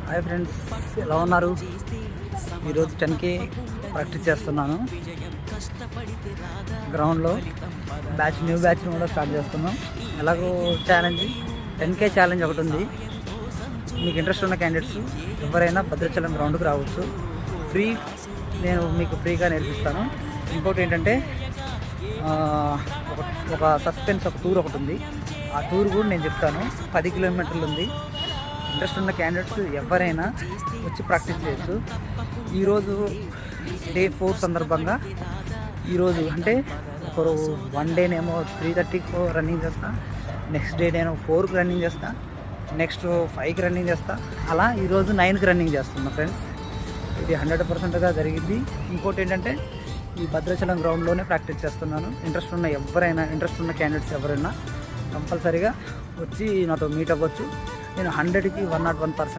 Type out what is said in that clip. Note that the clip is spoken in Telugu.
హాయ్ ఫ్రెండ్స్, ఎలా ఉన్నారు? ఈరోజు 10K ప్రాక్టీస్ చేస్తున్నాను గ్రౌండ్లో. న్యూ బ్యాచ్ కూడా స్టార్ట్ చేస్తున్నాం. ఎలాగో ఛాలెంజ్ 10K ఛాలెంజ్ ఒకటి ఉంది. మీకు ఇంట్రెస్ట్ ఉన్న క్యాండిడేట్స్ ఎవరైనా భద్రాచలం గ్రౌండ్కి రావచ్చు. నేను మీకు ఫ్రీగా నేర్పిస్తాను. ఇంకోటి ఏంటంటే ఒక సస్పెన్స్ ఒక టూర్ ఒకటి ఉంది. ఆ టూర్ కూడా నేను చెప్తాను. 10 కిలోమీటర్లు ఉంది. ఇంట్రెస్ట్ ఉన్న క్యాండిడేట్స్ ఎవరైనా వచ్చి ప్రాక్టీస్ చేయొచ్చు. ఈరోజు డే 4 సందర్భంగా ఈరోజు అంటే ఒకరు 1 డేనేమో 3:30కి రన్నింగ్ చేస్తా, నెక్స్ట్ డే నేను 4కి రన్నింగ్ చేస్తా, నెక్స్ట్ 5కి రన్నింగ్ చేస్తా. అలా ఈరోజు 9కి రన్నింగ్ చేస్తున్నా ఫ్రెండ్స్. ఇది 100%గా జరిగింది. ఇంకోటి ఏంటంటే ఈ భద్రాచలం గ్రౌండ్లోనే ప్రాక్టీస్ చేస్తున్నాను. ఇంట్రెస్ట్ ఉన్న క్యాండిడేట్స్ ఎవరైనా కంపల్సరీగా వచ్చి నాతో మీట్ అవ్వచ్చు. నేను 100కి 101%